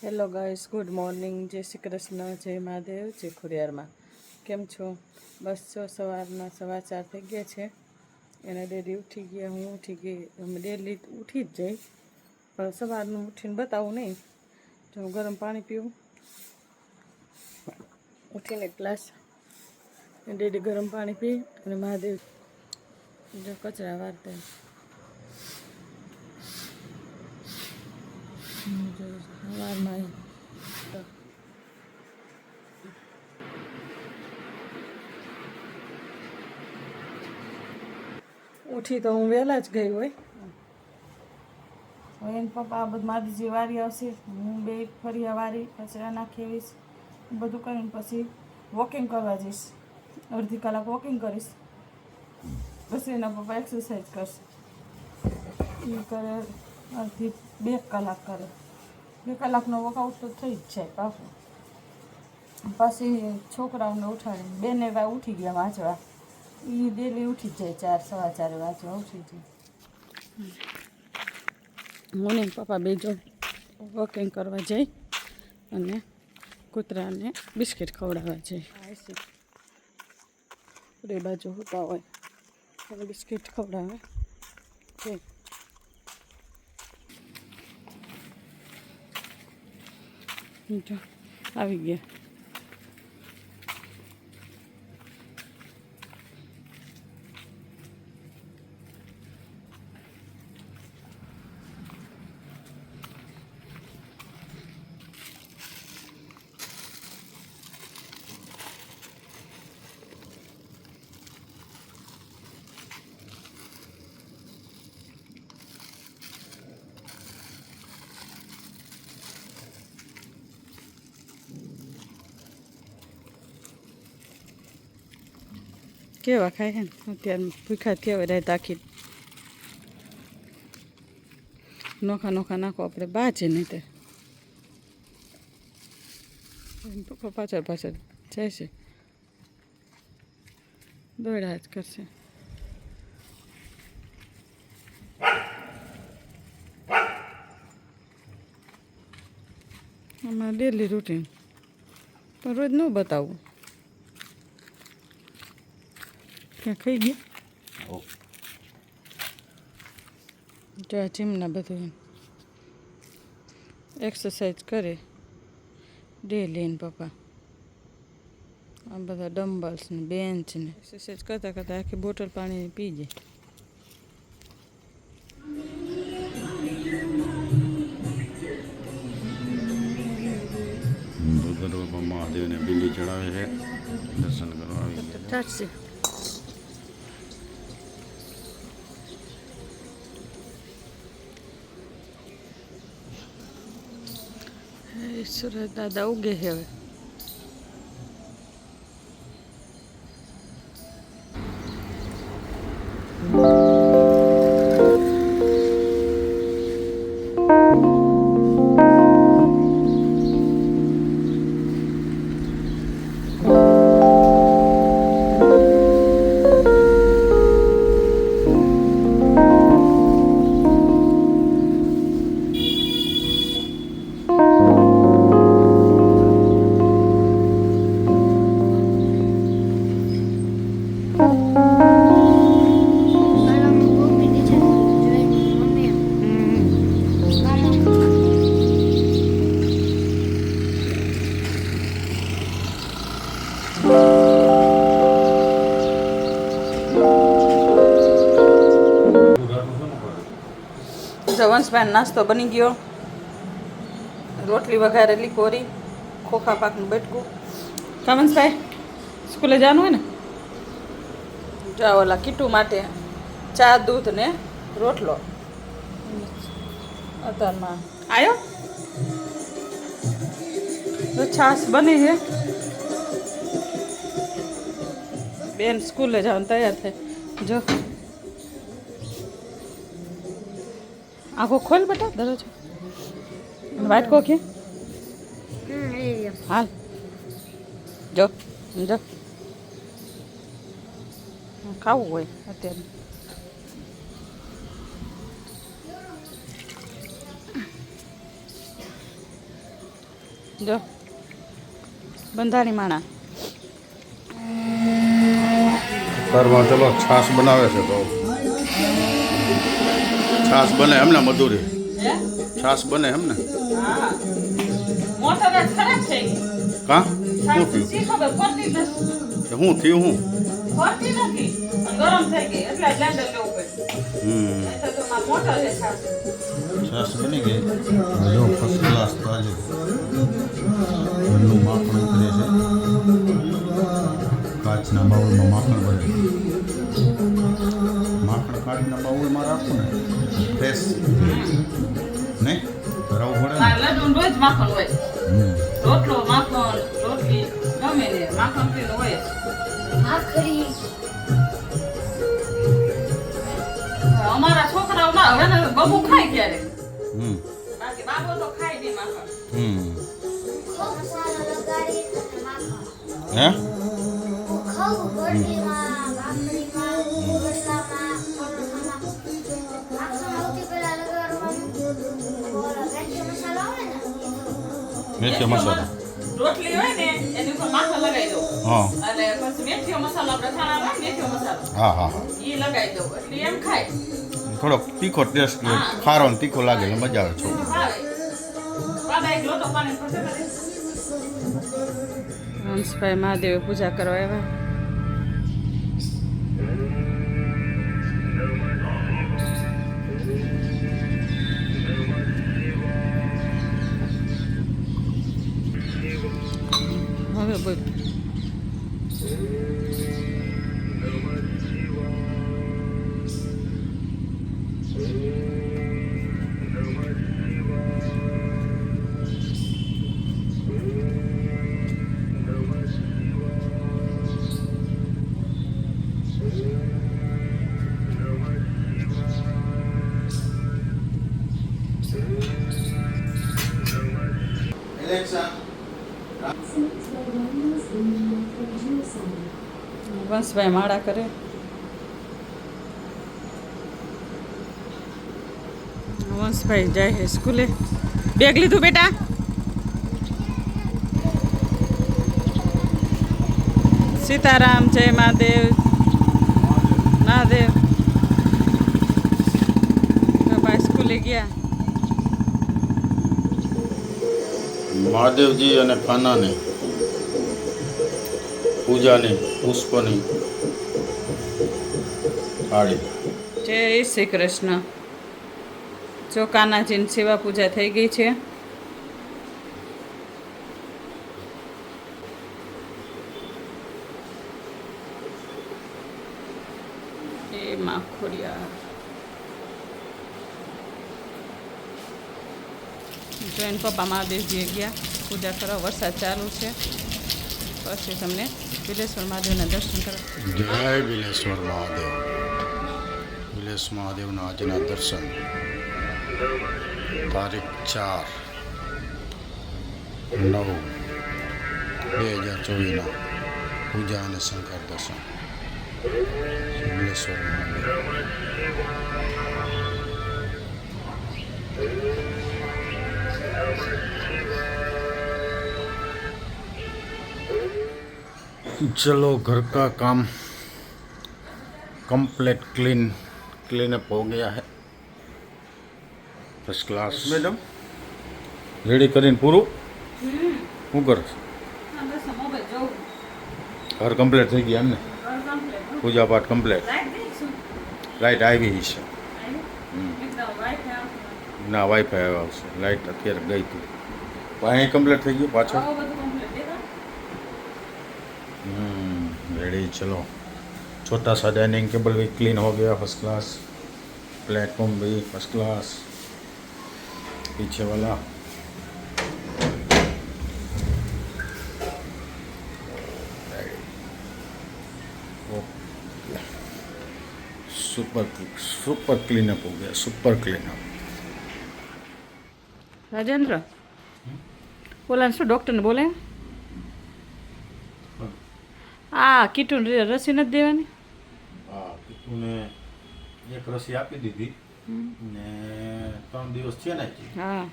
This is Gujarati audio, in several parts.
હેલો ગાઈસ, ગુડ મોર્નિંગ, જય શ્રી કૃષ્ણ, જય મહાદેવ, જય ખોડિયારમાં. કેમ છો? બસ જો સવારના 4:15 થઈ ગયા છે. એના ડેડી ઉઠી ગયા, હું ઉઠી ગઈ. અમે ડેલી ઉઠી જ જઈ, પણ સવારનું ઉઠીને બતાવું નહીં. જો હું ગરમ પાણી પીવું, ઉઠીને એક ગ્લાસ ડેડી ગરમ પાણી પી અને મહાદેવ જો કચરા વારતા સવારમાં ઉઠી તો હું વહેલા જ ગઈ હોય. હવે એને પપ્પા બધું મારીજી વારી આવશે, હું બે ફરિયા વારી કચરા નાખી આવીશ, બધું કરીને પછી વોકિંગ કરવા જઈશ. અડધી કલાક વોકિંગ કરીશ, પછી એના પપ્પા એક્સરસાઇઝ કરશે. એ કરે અડધી 2 કલાક કરે. 2 કલાકનો વર્કઆઉટ તો થઈ જ જાય પાછું. પછી છોકરાઓને ઉઠાડીને બેને ઉઠી ગયા વાંચવા. એ ડેલી ઉઠી જ જાય 4 સવા 4 વાંચવા ઉઠી જાય. હું ને પપ્પા બે જો વોકિંગ કરવા જઈ અને કૂતરાને બિસ્કિટ ખવડાવવા જઈ. બે બાજુ હોતા હોય અને બિસ્કિટ ખવડાવે છે. જો આવી ગયા. કેવા ખાય છે ને અત્યારે ભૂખા થયા રહે તાકી નોખા નોખા નાખો આપણે બાજે નહીં તે પપ્પા પાછળ પાછળ જાય છે, દોડ્યા જ કરશે. અમારે ડેલી રૂટીન પણ રોજ ન બતાવું. ક્યાં ખાઈ ગયા જો આ જીમના બધું એક્સરસાઇઝ કરે ડેલી ને પપ્પા. આ બધા ડમ્બલ્સ ને બેન્ચ ને એક્સરસાઇઝ કરતાં કરતાં આખી બોટલ પાણી પી જાય. મહાદેવને બિલ્લી ચડાવે છે, દર્શન કરવા આવી ચાટશે. સુરત દાદા ઉગે છે હવે. વંશભાઈ નાસ્તો બની ગયો. રોટલી વઘારેલી કોરી, ખોખા પાકનું બટકું. વંશભાઈ સ્કૂલે જવાનું હોય ને, જો ઓલા કીટુ માટે ચા દૂધ ને રોટલો. અત્યારમાં આવ્યો તો છાશ બની છે. બેન સ્કૂલે જવાનું તૈયાર થાય. જો આખો ખોલ બેટા દરવાજો. વાટકો કે હાલ જો જો ખાવું હોય અત્યારે. જો બંધાણી માણા ઘરમાં ચલો છાશ બનાવે છે તો છાશ બને એમને મધુરી છાશ બને એમને મોટર જ ખરાબ થઈ ગઈ કાં શું શી થયું ખબર પડતી જ નથી શું થયું હું પડતી નથી પણ ગરમ થઈ ગઈ એટલે બ્લેન્ડર લેવું પડ્યું નહીં તો મારે મોટર છે છાશ છાશ બની ગઈ જો ફર્સ્ટ ક્લાસ તાજી ઘરનું માખણ ઉતરે છે કાચના બાઉલમાં માખણ ભરે માખણ કાચના બાઉલમાં રાખો ને ફ્રેશ નહીં ભરાવું પડે ને મારે લડ્ડુ રોજ માખણ હોય રોટલો માખણ રોટલી ગમે ને માખણ પીનું હોય જ. અમારા છોકરાઓ ના હવે ને બબુ ખાય ક્યારે હમ બાકી બાબો તો ખાય નહીં માખણ હમ હે મેથી મસાલો રોટલી હોય ને એની ઉપર માખણ લગાવી દઉં હા અને પછી મેથીનો મસાલો આપણે ખાણા મેથીનો મસાલો હા હા હા એ લગાવી દઉં એટલે એમ ખાય થોડોક તીખો ટેસ્ટ ખારો ને તીખો લાગે એટલે મજા આવે છોકરી ભાવે બાબા એક લોટો પાણી પડશે હંસભાઈ મહાદેવ પૂજા કરવા આવ્યા હવે બોલ વંશભાઈ માળા કરે વંશભાઈ જાય છે સ્કૂલે બેગ લીધું બેટા સીતારામ જય મહાદેવ મહાદેવ ભાઈ સ્કૂલે ગયા મહાદેવજી અને ખાનાની પૂજાની પુષ્પની થાળી જય શ્રી કૃષ્ણ જો કાનાજીની સેવા પૂજા થઈ ગઈ છે એ માખોડિયા જોઈને પપ્પા મહાદેવજીએ ગયા પૂજા કરવા વરસાદ ચાલુ છે પછી તમને બિલેશ્વર મહાદેવના દર્શન કરવા જય બિલેશ્વર મહાદેવ બિલેશ્વર મહાદેવના આજના દર્શન તારીખ 4/9/2024 પૂજા અને શંકર દર્શન બિલેશ્વર મહાદેવ चलो घर का काम कंप्लीट क्लीन अप हो गया है फर्स्ट क्लास मैडम रेडी करीने पूरू શું કરો ઘર કમ્પ્લીટ થઈ ગયા એમને પૂજા પાઠ કમ્પ્લીટ લાઇટ આવી છે ના વાઈફાઈ આવશે લાઇટ અત્યારે ગઈ હતી અહીં કમ્પ્લીટ થઈ ગયું પાછળ रेडी चलो छोटा सा डाइनिंग टेबल भी क्लीन हो गया फर्स्ट क्लास प्लेटफॉर्म भी फर्स्ट क्लास पीछे वाला सुपर क्लीन अप हो गया सुपर क्लीन अप રાજેન્દ્ર બોલા શું ડૉક્ટરને બોલે આ કીટું રસી નથી દેવાની હા કીટુને એક રસી આપી દીધી ને 3 દિવસ છે ને હા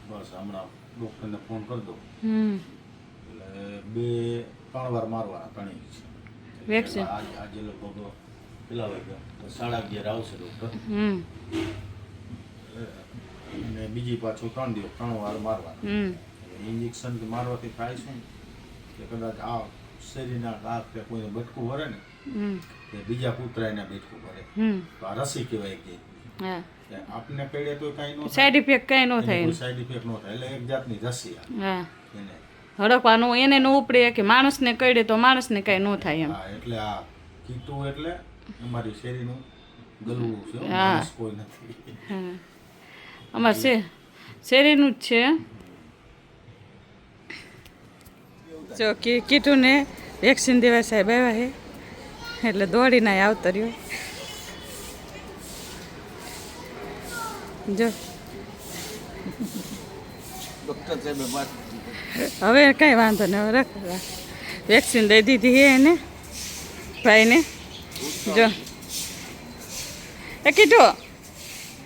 બસ હમણાં ડૉક્ટરને ફોન કરી દઉં હમ એટલે 2-3 વાર મારવાના ત્રણેય છે. વેક્સિન. આજે લગભગ પેલા વાગે 11:30 આવશે ડૉક્ટર. હમ અને બીજી પાછું 3 વાર મારવાના. હમ ઇન્જેક્શન મારવાથી થાય શું કે કદાચ આ શરીરના આ કે કોઈને બટકું ભરે ને હમ કે બીજા કૂતરાને બટકું ભરે હમ તો આ રસી કહેવાય કે હા આપને કહીએ તો કાંઈ ન થાય, સાઈડ ઇફેક્ટ કાંઈ ન થાય કોઈ સાઈડ ઇફેક્ટ ન થાય. એટલે એક જાતની રસી આ હા એને. હડકવાનું એને ન ઉપડે કે માણસને કહીએ તો માણસને કાંઈ ન થાય એમ હા એટલે આ કીટું એટલે અમારી શેરીનું ગલવું છે, હા. માણસ કોઈ નથી. હા અમારે શેરીનું જ છે. જો કીટુને વેક્સિન દેવા સાહેબ આવ્યા છે એટલે દોડીને આવતો રહ્યો. જો હવે કાંઈ વાંધો નહીં, હવે રાખ. વેક્સિન દઈ દીધી છે એને ભાઈને. જો એ કીટુ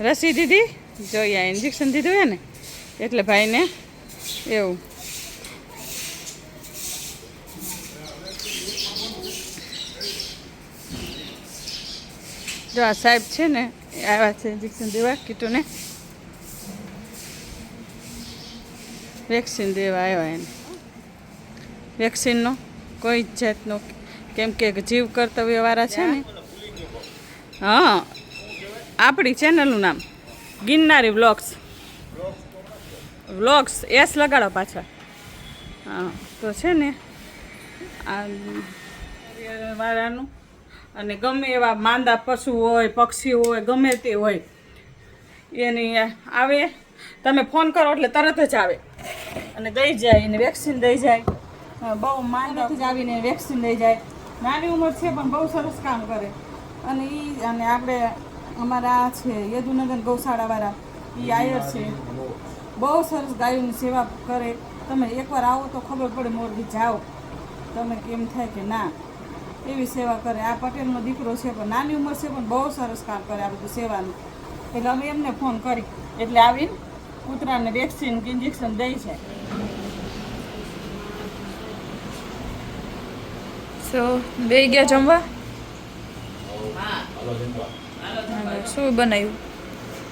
રસી દીધી, જો અહીંયા ઇન્જેક્શન દીધું હે ને એટલે ભાઈને એવું. જો આ સાહેબ છે ને એ આવ્યા છે ઇન્જેક્શન દેવા કીટુને, વેક્સિન દેવા આવ્યા એને. વેક્સિનનો કોઈ જ જાતનો, કેમ કે જીવ કર્તવ્યવાળા છે ને. હા આપણી ચેનલનું નામ ગિરનારી વ્લોગ્સ એસ લગાડો પાછળ. હા તો છે ને આ વાળાનું, અને ગમે એવા માંદા પશુ હોય, પક્ષી હોય, ગમે તે હોય એની આવે, તમે ફોન કરો એટલે તરત જ આવે અને દઈ જાય, એને વેક્સિન દઈ જાય. બહુ માંદાથી જ આવીને વેક્સિન દઈ જાય. નાની ઉંમર છે પણ બહુ સરસ કામ કરે. અને આપણે અમારા છે યદુનગર ગૌશાળાવાળા એ આયર છે, બહુ સરસ ગાયોની સેવા કરે. તમે એકવાર આવો તો ખબર પડે, મોરબી જાઓ તમે કેમ થાય કે ના એવી સેવા કરે. આ પટેલનો દીકરો છે પણ નાની ઉંમર છે પણ બહુ સરસ કામ કરે આ બધું સેવાનું. એટલે અમે એમને ફોન કરી એટલે આવીને કૂતરાને વેક્સિન કે ઇન્જેક્શન દઈ છે. સો બે ગયા જમવા. હા શું બનાવ્યું?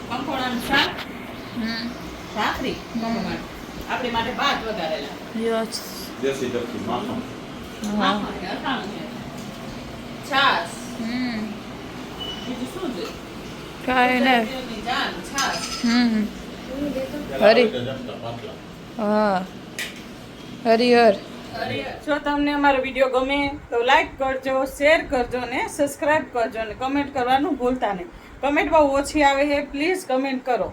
કંકોડાનું શાક, ભાખરી આપણી માટે ભાત વઘારેલા. યસ. દેશી ટર્કી માખણ. છાસ, હમ બીજું શું છે? કાંઈ ને. જાન છાસ. હમ પેલા હરી. રીતે જમતા પાટલા. હા હરિહર. જો તમને અમારો વિડીયો ગમે તો લાઈક કરજો, શેર કરજો ને સબસ્ક્રાઈબ કરજો, ને કમેન્ટ કરવાનું ભૂલતા નહીં. કમેન્ટ બહુ ઓછી આવે છે, પ્લીઝ કમેન્ટ કરો.